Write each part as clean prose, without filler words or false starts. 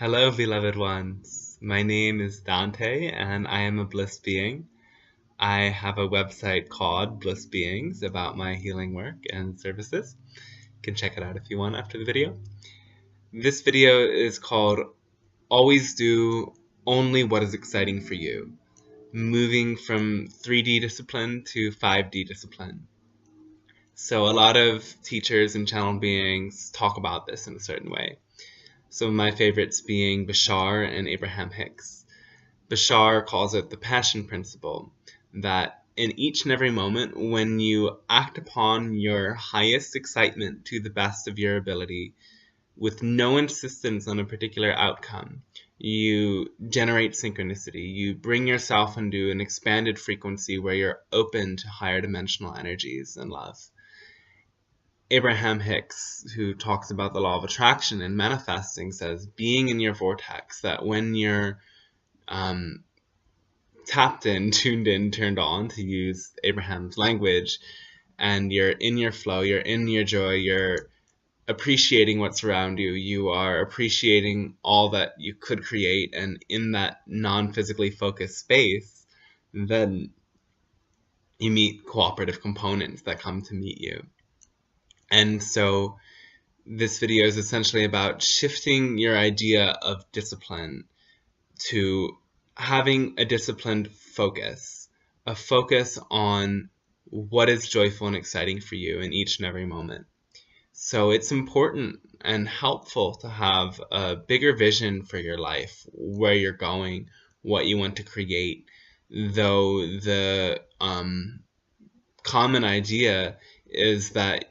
Hello, beloved ones. My name is Dante, and I am a bliss being. I have a website called Bliss Beings about my healing work and services. You can check it out if you want after the video. This video is called Always Do Only What is Exciting for You, moving from 3D discipline to 5D discipline. So a lot of teachers and channel beings talk about this in a certain way. Some of my favorites being Bashar and Abraham Hicks. Bashar calls it the passion principle, that in each and every moment when you act upon your highest excitement to the best of your ability, with no insistence on a particular outcome, you generate synchronicity. You bring yourself into an expanded frequency where you're open to higher dimensional energies and love. Abraham Hicks, who talks about the law of attraction and manifesting, says being in your vortex, that when you're tapped in, tuned in, turned on, to use Abraham's language, and you're in your flow, you're in your joy, you're appreciating what's around you, you are appreciating all that you could create, and in that non-physically focused space, then you meet cooperative components that come to meet you. And so this video is essentially about shifting your idea of discipline to having a disciplined focus, a focus on what is joyful and exciting for you in each and every moment. So it's important and helpful to have a bigger vision for your life, where you're going, what you want to create, though the common idea is that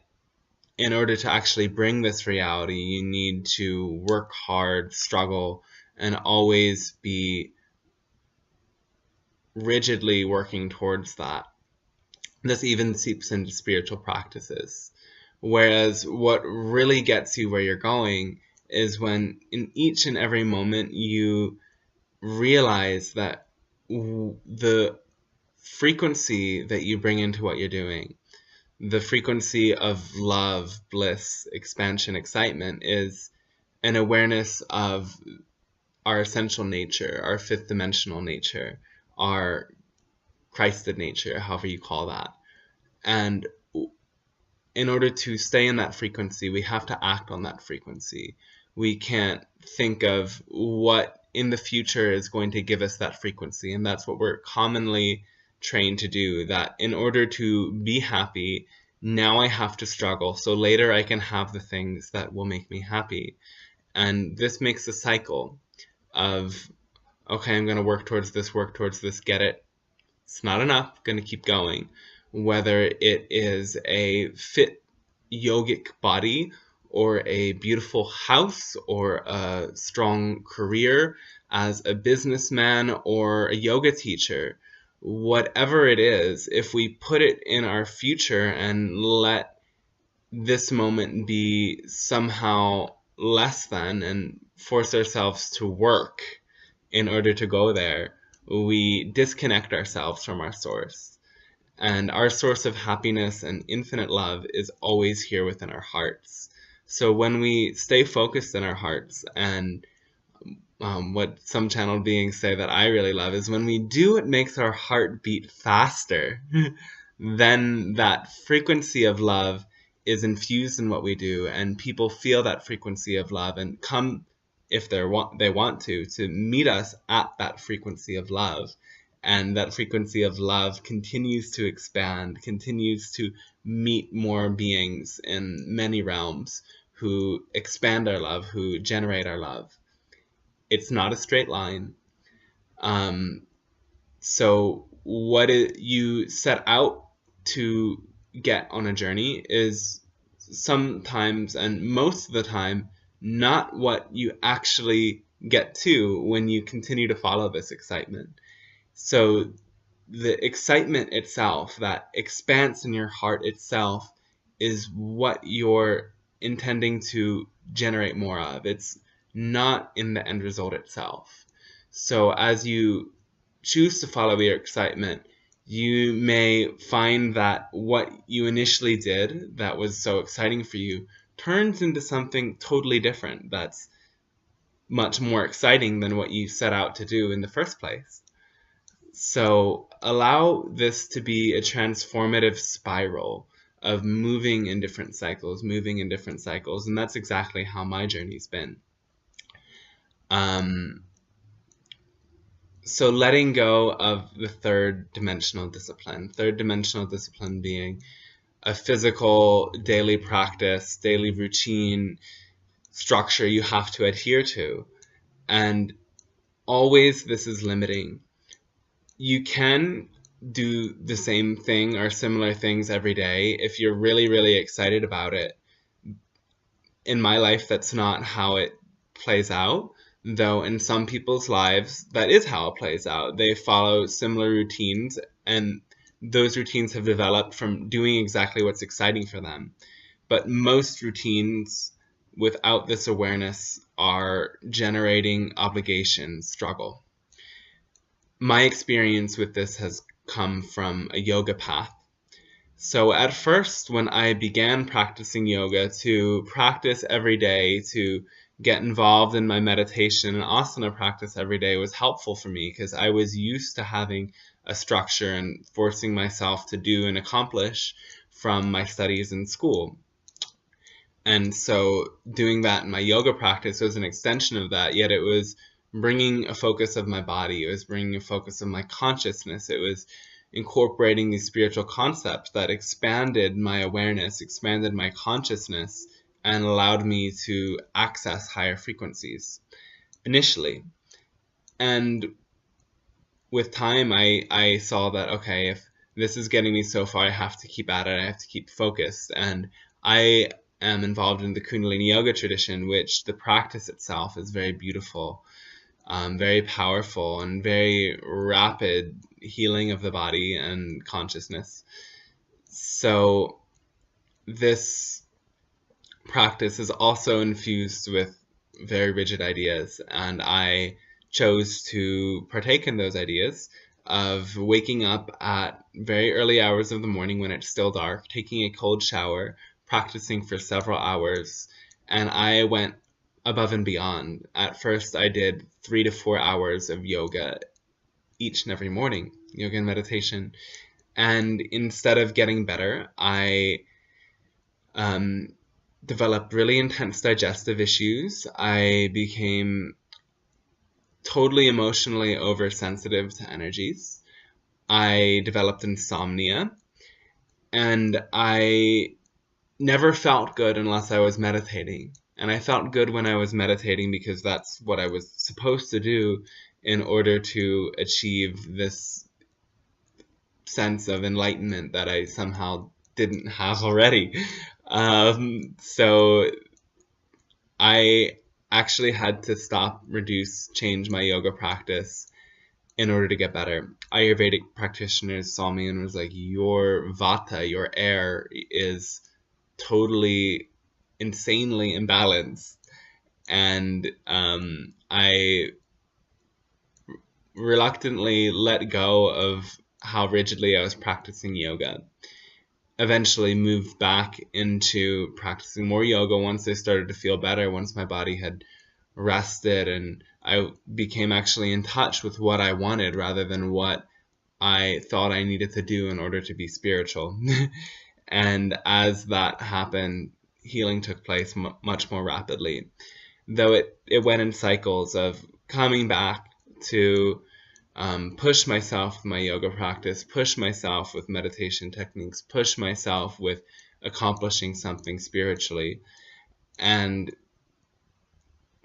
in order to actually bring this reality, you need to work hard, struggle, and always be rigidly working towards that. This even seeps into spiritual practices. Whereas what really gets you where you're going is when in each and every moment you realize that the frequency that you bring into what you're doing, the frequency of love, bliss, expansion, excitement, is an awareness of our essential nature, our fifth dimensional nature, our Christed nature, however you call that. And in order to stay in that frequency, we have to act on that frequency. We can't think of what in the future is going to give us that frequency. And that's what we're commonly trained to do, that in order to be happy, now I have to struggle, so later I can have the things that will make me happy. And this makes a cycle of, okay, I'm going to work towards this, get it. It's not enough, I'm going to keep going. Whether it is a fit yogic body, or a beautiful house, or a strong career as a businessman or a yoga teacher, whatever it is, if we put it in our future and let this moment be somehow less than and force ourselves to work in order to go there, we disconnect ourselves from our source. And our source of happiness and infinite love is always here within our hearts. So when we stay focused in our hearts, and what some channel beings say that I really love is when we do what makes our heart beat faster, then that frequency of love is infused in what we do, and people feel that frequency of love and come, if they want to meet us at that frequency of love. And that frequency of love continues to expand, continues to meet more beings in many realms who expand our love, who generate our love. It's not a straight line. So what you set out to get on a journey is sometimes, and most of the time, not what you actually get to when you continue to follow this excitement. So the excitement itself, that expanse in your heart itself, is what you're intending to generate more of. It's not in the end result itself. So as you choose to follow your excitement, you may find that what you initially did that was so exciting for you turns into something totally different, that's much more exciting than what you set out to do in the first place. So allow this to be a transformative spiral of moving in different cycles, and that's exactly how my journey's been. So letting go of the third dimensional discipline being a physical daily practice, daily routine structure you have to adhere to. And always this is limiting. You can do the same thing or similar things every day if you're really, really excited about it. In my life, that's not how it plays out, though in some people's lives, that is how it plays out. They follow similar routines, and those routines have developed from doing exactly what's exciting for them. But most routines without this awareness are generating obligation, struggle. My experience with this has come from a yoga path. So at first, when I began practicing yoga, to practice every day, to get involved in my meditation and asana practice every day was helpful for me because I was used to having a structure and forcing myself to do and accomplish from my studies in school. And so doing that in my yoga practice was an extension of that, yet it was bringing a focus of my body. It was bringing a focus of my consciousness. It was incorporating these spiritual concepts that expanded my awareness, expanded my consciousness, and allowed me to access higher frequencies initially. And with time, I saw that, okay, if this is getting me so far, I have to keep at it. I have to keep focused. And I am involved in the Kundalini Yoga tradition, which the practice itself is very beautiful. Very powerful and very rapid healing of the body and consciousness. So this practice is also infused with very rigid ideas, and I chose to partake in those ideas of waking up at very early hours of the morning when it's still dark, taking a cold shower, practicing for several hours, and I went above and beyond. At first, I did 3 to 4 hours of yoga each and every morning, yoga and meditation. And instead of getting better, I developed really intense digestive issues. I became totally emotionally oversensitive to energies. I developed insomnia. And I never felt good unless I was meditating. And I felt good when I was meditating because that's what I was supposed to do in order to achieve this sense of enlightenment that I somehow didn't have already. So I actually had to stop, reduce, change my yoga practice in order to get better. Ayurvedic practitioners saw me and was like, your vata, your air is totally insanely imbalanced. And I reluctantly let go of how rigidly I was practicing yoga. Eventually moved back into practicing more yoga once I started to feel better, once my body had rested and I became actually in touch with what I wanted rather than what I thought I needed to do in order to be spiritual. And as that happened, healing took place much more rapidly, though it went in cycles of coming back to push myself with my yoga practice, push myself with meditation techniques, push myself with accomplishing something spiritually. And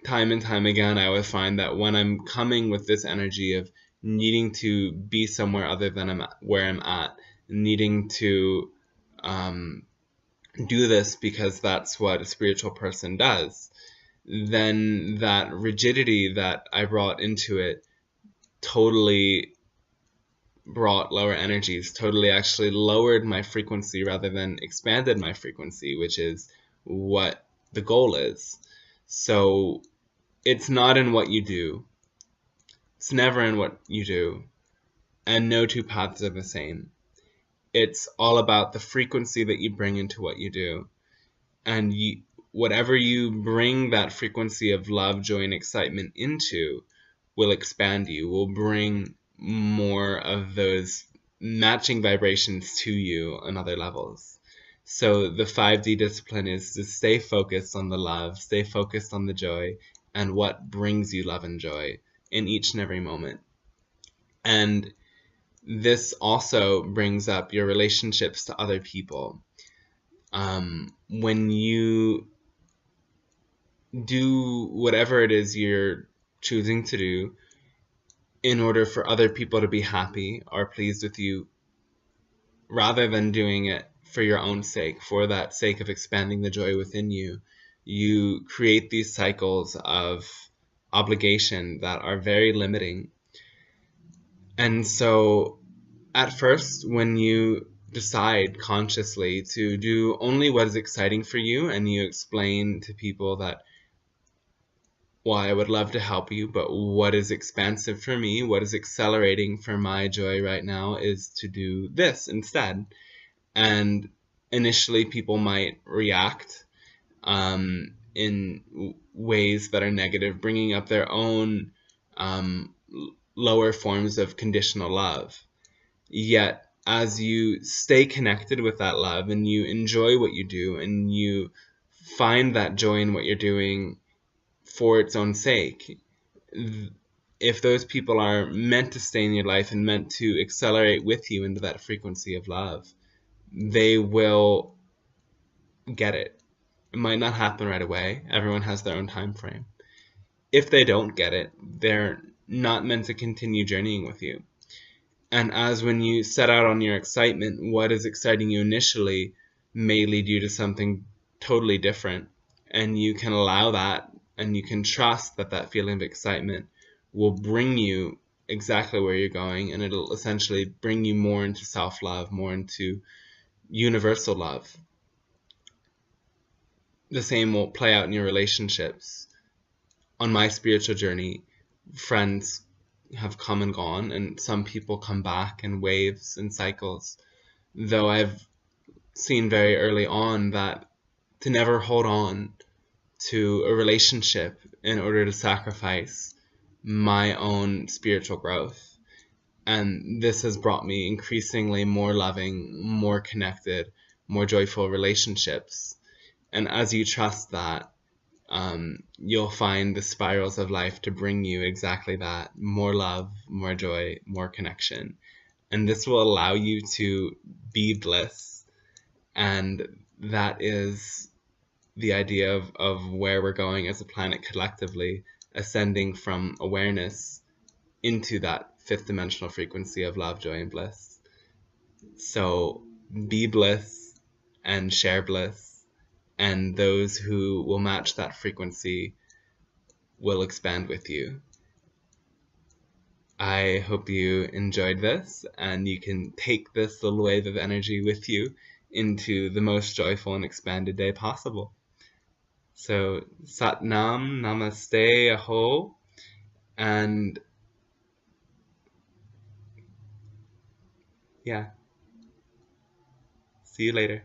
time and time again, I would find that when I'm coming with this energy of needing to be somewhere other than where I'm at, needing to do this because that's what a spiritual person does, then that rigidity that I brought into it totally brought lower energies, totally actually lowered my frequency rather than expanded my frequency, which is what the goal is. So it's not in what you do. It's never in what you do. And no two paths are the same. It's all about the frequency that you bring into what you do. And whatever you bring that frequency of love, joy, and excitement into will expand you, will bring more of those matching vibrations to you on other levels. So the 5D discipline is to stay focused on the love, stay focused on the joy, and what brings you love and joy in each and every moment. And this also brings up your relationships to other people. When you do whatever it is you're choosing to do in order for other people to be happy or pleased with you, rather than doing it for your own sake, for that sake of expanding the joy within you, you create these cycles of obligation that are very limiting. And so at first, when you decide consciously to do only what is exciting for you, and you explain to people that, well, I would love to help you, but what is expansive for me, what is accelerating for my joy right now is to do this instead. And initially people might react in ways that are negative, bringing up their own lower forms of conditional love. Yet, as you stay connected with that love and you enjoy what you do and you find that joy in what you're doing for its own sake, if those people are meant to stay in your life and meant to accelerate with you into that frequency of love, they will get it. It might not happen right away. Everyone has their own time frame. If they don't get it, they're not meant to continue journeying with you. And as when you set out on your excitement, what is exciting you initially may lead you to something totally different. And you can allow that, and you can trust that that feeling of excitement will bring you exactly where you're going, and it'll essentially bring you more into self-love, more into universal love. The same will play out in your relationships. On my spiritual journey, friends have come and gone, and some people come back in waves and cycles, though I've seen very early on that to never hold on to a relationship in order to sacrifice my own spiritual growth. And this has brought me increasingly more loving, more connected, more joyful relationships. And as you trust that, you'll find the spirals of life to bring you exactly that: more love, more joy, more connection. And this will allow you to be bliss. And that is the idea of where we're going as a planet collectively, ascending from awareness into that fifth dimensional frequency of love, joy, and bliss. So be bliss and share bliss. And those who will match that frequency will expand with you. I hope you enjoyed this, and you can take this little wave of energy with you into the most joyful and expanded day possible. So, Sat Nam, Namaste, Aho, and yeah, see you later.